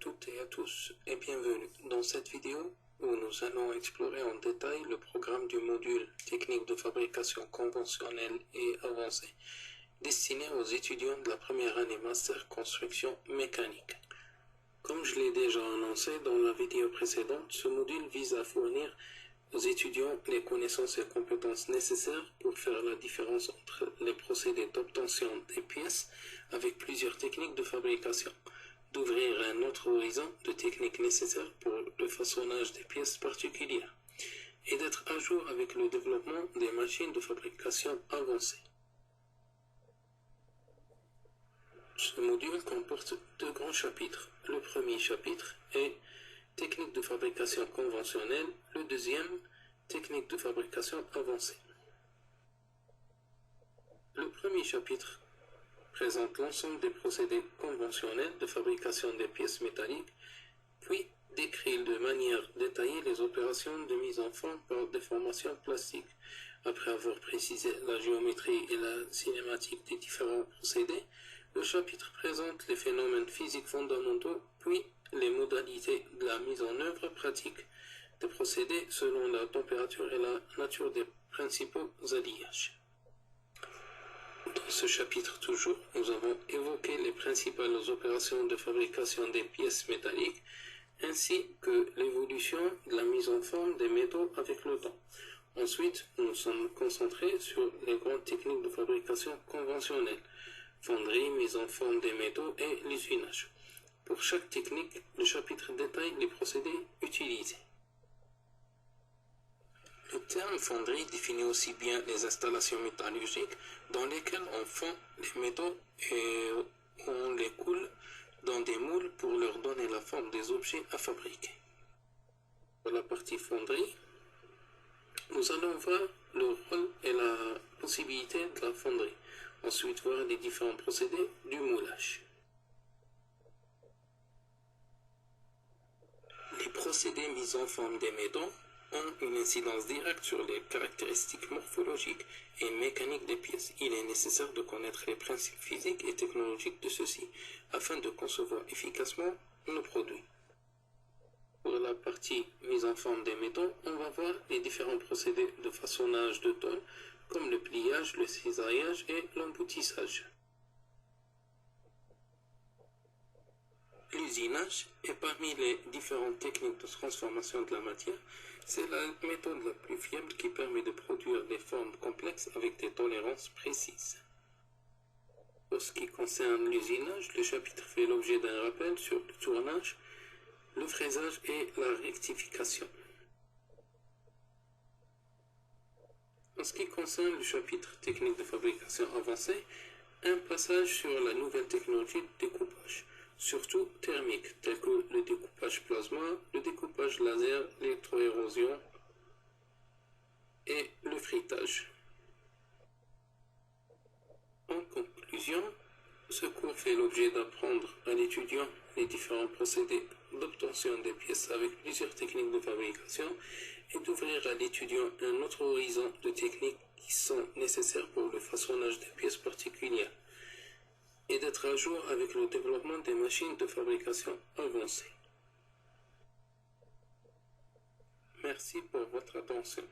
toutes et à tous et bienvenue dans cette vidéo où nous allons explorer en détail le programme du module technique de fabrication conventionnelle et avancée destiné aux étudiants de la première année master construction mécanique. Comme je l'ai déjà annoncé dans la vidéo précédente, ce module vise à fournir aux étudiants les connaissances et compétences nécessaires pour faire la différence entre les procédés d'obtention des pièces avec plusieurs techniques de fabrication, d'ouvrir un autre horizon de techniques nécessaires pour le façonnage des pièces particulières et d'être à jour avec le développement des machines de fabrication avancées. Ce module comporte deux grands chapitres. Le premier chapitre est technique de fabrication conventionnelle, le deuxième, technique de fabrication avancée. Le premier chapitre présente l'ensemble des procédés conventionnels de fabrication des pièces métalliques, puis décrit de manière détaillée les opérations de mise en forme par déformation plastique. Après avoir précisé la géométrie et la cinématique des différents procédés, le chapitre présente les phénomènes physiques fondamentaux, puis les modalités de la mise en œuvre pratique des procédés selon la température et la nature des principaux alliages. Dans ce chapitre toujours, nous avons évoqué les principales opérations de fabrication des pièces métalliques, ainsi que l'évolution de la mise en forme des métaux avec le temps. Ensuite, nous nous sommes concentrés sur les grandes techniques de fabrication conventionnelles, fonderie, mise en forme des métaux et l'usinage. Pour chaque technique, le chapitre détaille les procédés utilisés. Le terme fonderie définit aussi bien les installations métallurgiques dans lesquelles on fond les métaux et on les coule dans des moules pour leur donner la forme des objets à fabriquer. Pour la partie fonderie, nous allons voir le rôle et la possibilité de la fonderie. Ensuite, voir les différents procédés du moulage. Les procédés mis en forme des métaux ont une incidence directe sur les caractéristiques morphologiques et mécaniques des pièces. Il est nécessaire de connaître les principes physiques et technologiques de ceux-ci afin de concevoir efficacement nos produits. Pour la partie mise en forme des métaux, on va voir les différents procédés de façonnage de tôle comme le pliage, le cisaillage et l'emboutissage. L'usinage est parmi les différentes techniques de transformation de la matière. C'est la méthode la plus fiable qui permet de produire des formes complexes avec des tolérances précises. Pour ce qui concerne l'usinage, le chapitre fait l'objet d'un rappel sur le tournage, le fraisage et la rectification. En ce qui concerne le chapitre technique de fabrication avancée, un passage sur la nouvelle technologie de découpage, surtout thermique, tels que le découpage plasma, le découpage laser, l'électroérosion et le frittage. En conclusion, ce cours fait l'objet d'apprendre à l'étudiant les différents procédés d'obtention des pièces avec plusieurs techniques de fabrication et d'ouvrir à l'étudiant un autre horizon de techniques qui sont nécessaires pour le façonnage des pièces particulières et d'être à jour avec le développement des machines de fabrication avancées. Merci pour votre attention.